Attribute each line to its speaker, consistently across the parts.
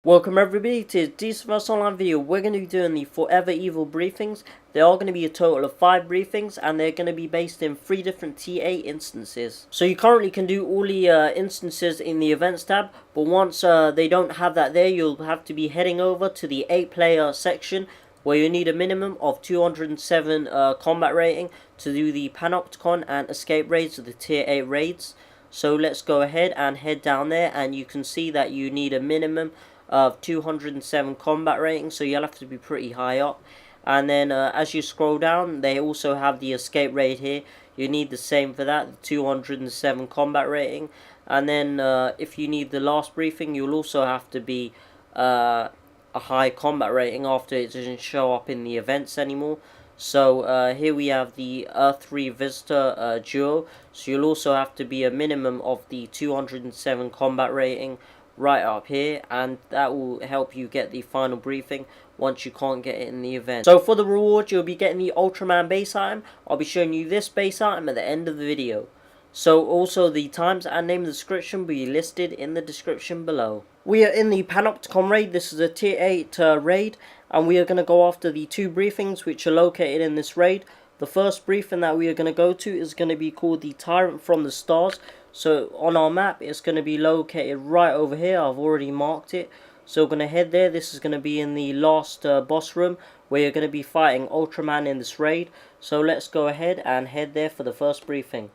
Speaker 1: Welcome everybody to this first online video. We're going to be doing the Forever Evil briefings. There are going to be a total of 5 briefings and they're going to be based in 3 different TA instances. So you currently can do all the instances in the events tab, but once they don't have that there, you'll have to be heading over to the 8-player section where you need a minimum of 207 combat rating to do the Panopticon and escape raids of the tier 8 raids. So let's go ahead and head down there, and you can see that you need a minimum of 207 combat rating, so you'll have to be pretty high up. And then as you scroll down, they also have the escape raid here. You need the same for that, the 207 combat rating. And then if you need the last briefing, you'll also have to be a high combat rating after it doesn't show up in the events anymore. So here we have the Earth 3 Visitor duo, so you'll also have to be a minimum of the 207 combat rating right up here, and that will help you get the final briefing once you can't get it in the event. So for the reward, you'll be getting the Ultraman base item. I'll be showing you this base item at the end of the video. So also the times and name of the description will be listed in the description below. We are in the Panopticon raid. This is a tier 8 raid, and we are going to go after the 2 briefings which are located in this raid. The first briefing that we are going to go to is going to be called the Tyrant from the Stars. So on our map, it's going to be located right over here. I've already marked it. So we're going to head there. This is going to be in the last boss room where you're going to be fighting Ultraman in this raid. So let's go ahead and head there for the first briefing.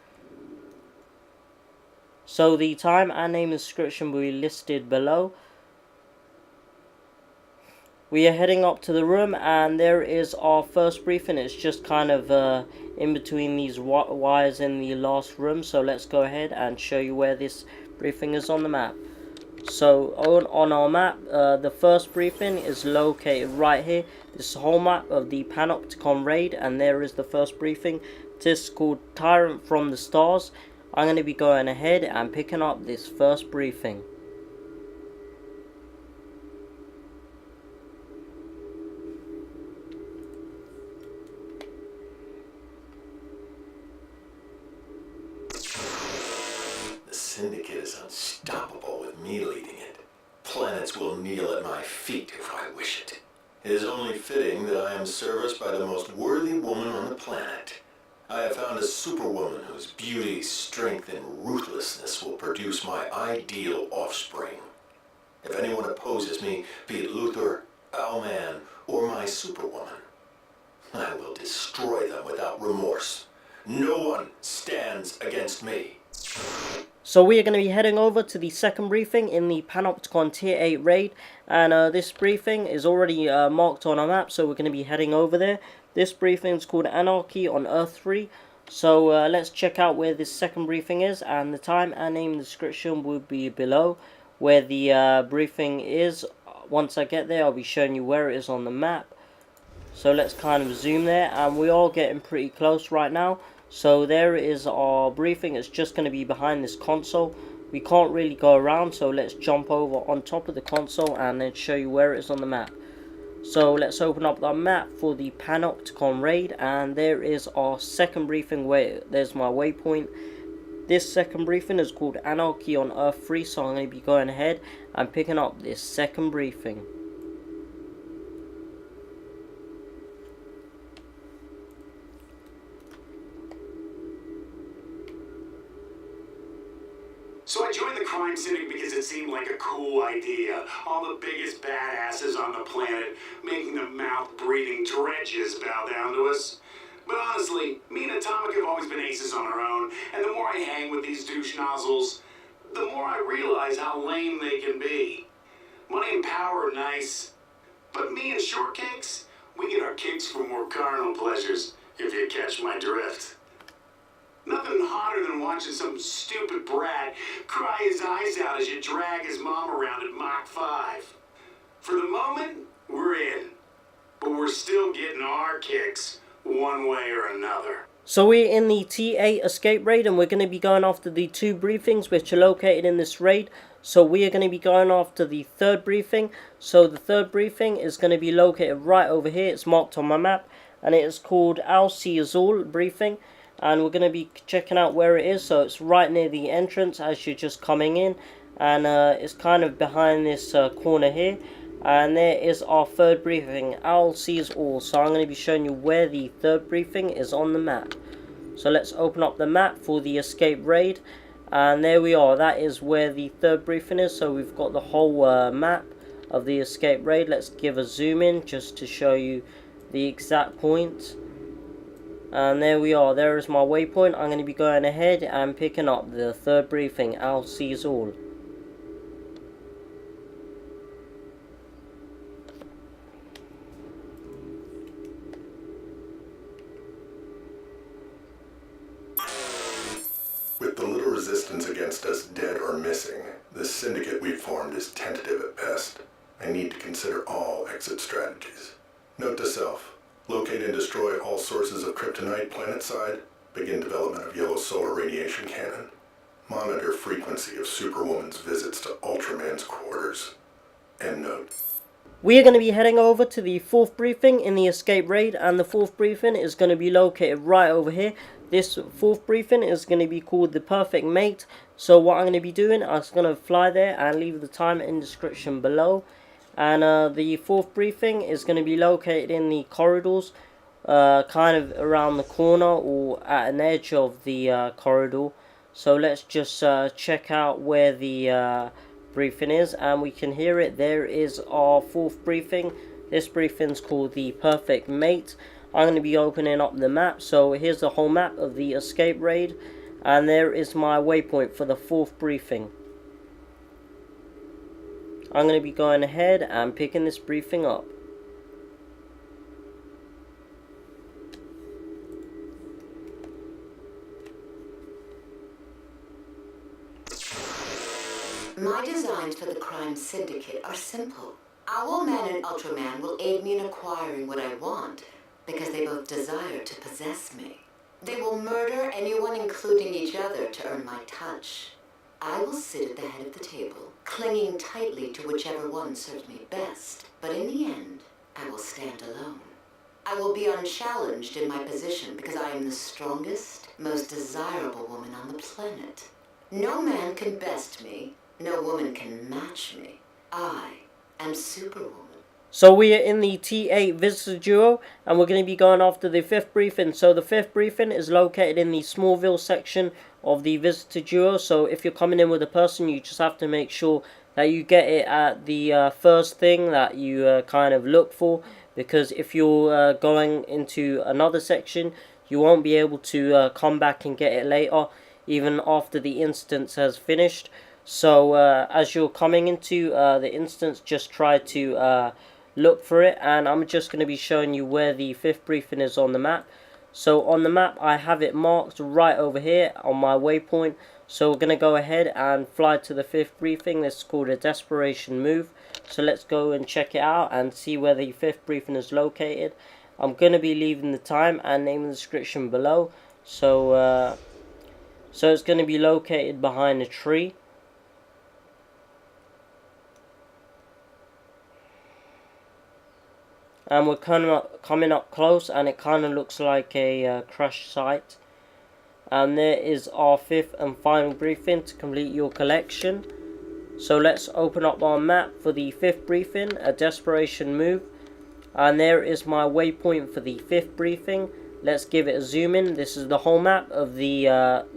Speaker 1: So the time and name and description will be listed below. We are heading up to the room, and there is our first briefing. It's just kind of in between these wires in the last room. So let's go ahead and show you where this briefing is on the map. So on our map, the first briefing is located right here. This is the whole map of the Panopticon raid, and there is the first briefing. This is called Tyrant from the Stars. I'm going to be going ahead and picking up this first briefing.
Speaker 2: The Syndicate is unstoppable with me leading it. Planets will kneel at my feet if I wish it. It is only fitting that I am serviced by the most worthy woman on the planet. I have found a superwoman whose beauty, strength, and ruthlessness will produce my ideal offspring. If anyone opposes me, be it Luthor, Owlman, or my superwoman, I will destroy them without remorse. No one stands against me.
Speaker 1: So we are going to be heading over to the second briefing in the Panopticon tier 8 raid, and this briefing is already marked on our map, so we're going to be heading over there. This briefing is called Anarchy on Earth 3. So let's check out where this second briefing is, and the time and name and description will be below where the briefing is. Once I get there, I'll be showing you where it is on the map. So let's kind of zoom there, and we are getting pretty close right now. So there is our briefing. It's just going to be behind this console. We can't really go around, so let's jump over on top of the console and then show you where it is on the map. So let's open up the map for the Panopticon raid, and there is our second briefing where there's my waypoint. This second briefing is called Anarchy on Earth 3, so I'm going to be going ahead and picking up this second briefing.
Speaker 3: So I joined the crime syndicate because it seemed like a cool idea. All the biggest badasses on the planet making the mouth-breathing dredges bow down to us. But honestly, me and Atomic have always been aces on our own, and the more I hang with these douche nozzles, the more I realize how lame they can be. Money and power are nice, but me and Shortcakes, we get our kicks for more carnal pleasures, if you catch my drift. Nothing hotter than watching some stupid brat cry his eyes out as you drag his mom around at Mach 5. For the moment, we're in. But we're still getting our kicks, one way or another.
Speaker 1: So we're in the T8 escape raid, and we're going to be going after the 2 briefings which are located in this raid. So we are going to be going after the third briefing. So the third briefing is going to be located right over here. It's marked on my map, and it is called Al See Us All briefing. And we're going to be checking out where it is. So it's right near the entrance as you're just coming in. and it's kind of behind this corner here. And there is our third briefing, Owl Sees All. So I'm going to be showing you where the third briefing is on the map. So let's open up the map for the escape raid. And there we are, that is where the third briefing is. So we've got the whole map of the escape raid. Let's give a zoom in just to show you the exact point. And there we are, there is my waypoint. I'm going to be going ahead and picking up the third briefing, Owl Sees All.
Speaker 2: With the little resistance against us dead or missing, the syndicate we've formed is tentative at best. I need to consider all exit strategies. Note to self, locate and destroy all sources of kryptonite planetside, begin development of yellow solar radiation cannon, monitor frequency of Superwoman's visits to Ultraman's quarters. End note.
Speaker 1: We are going to be heading over to the fourth briefing in the escape raid, and the fourth briefing is going to be located right over here. This fourth briefing is going to be called the Perfect Mate. So what I'm going to be doing, I'm just going to fly there and leave the time in description below. And the fourth briefing is going to be located in the corridors, kind of around the corner or at an edge of the corridor. So let's just check out where the briefing is, and we can hear it. There is our fourth briefing. This briefing's called the Perfect Mate. I'm going to be opening up the map. So here's the whole map of the escape raid, and there is my waypoint for the fourth briefing. I'm going to be going ahead and picking this briefing up.
Speaker 4: My designs for the crime syndicate are simple. Owlman and Ultraman will aid me in acquiring what I want, because they both desire to possess me. They will murder anyone, including each other, to earn my touch. I will sit at the head of the table, clinging tightly to whichever one serves me best. But in the end, I will stand alone. I will be unchallenged in my position because I am the strongest, most desirable woman on the planet. No man can best me. No woman can match me. I am Superwoman.
Speaker 1: So we are in the T8 Visitor Duo, and we're going to be going after the fifth briefing. So the fifth briefing is located in the Smallville section of the Visitor Duo. So if you're coming in with a person, you just have to make sure that you get it at the first thing that you kind of look for. Because if you're going into another section, you won't be able to come back and get it later, even after the instance has finished. So as you're coming into the instance, just try to look for it, and I'm just going to be showing you where the fifth briefing is on the map. So on the map I have it marked right over here on my waypoint. So we're going to go ahead and fly to the fifth briefing. This is called a desperation move. So let's go and check it out and see where the fifth briefing is located. I'm going to be leaving the time and name in the description below. So it's going to be located behind a tree. And we're coming up close, and it kind of looks like a crash site. And there is our fifth and final briefing to complete your collection. So let's open up our map for the fifth briefing, a desperation move. And there is my waypoint for the fifth briefing. Let's give it a zoom in. This is the whole map of the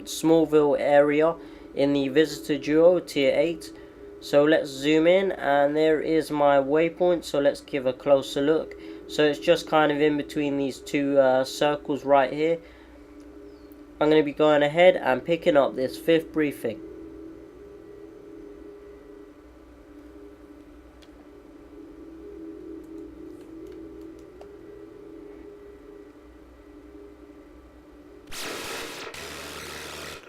Speaker 1: Smallville area in the Visitor Duo Tier 8. So let's zoom in, and there is my waypoint. So let's give a closer look. So it's just kind of in between these two circles right here. I'm going to be going ahead and picking up this fifth briefing.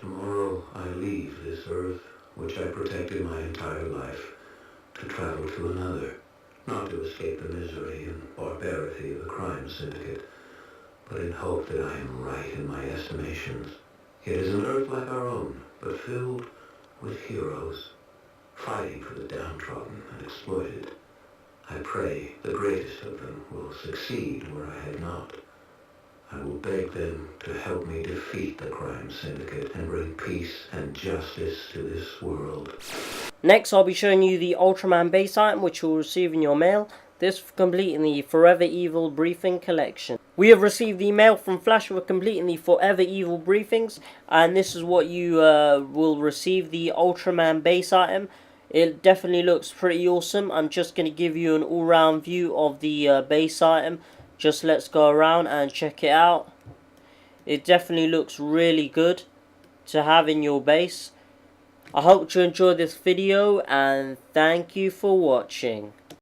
Speaker 5: Tomorrow I leave this earth, which I protected my entire life, to travel to another, not to escape the misery and barbarity of the crime syndicate, but in hope that I am right in my estimations. It is an earth like our own, but filled with heroes, fighting for the downtrodden and exploited. I pray the greatest of them will succeed where I have not. I will beg them to help me defeat the crime syndicate and bring peace and justice to this world.
Speaker 1: Next, I'll be showing you the Ultraman base item, which you'll receive in your mail. This for completing the Forever Evil briefing collection. We have received the mail from Flash for completing the Forever Evil briefings, and this is what you will receive: the Ultraman base item. It definitely looks pretty awesome. I'm just going to give you an all-round view of the base item. Just let's go around and check it out. It definitely looks really good to have in your base. I hope you enjoyed this video, and thank you for watching.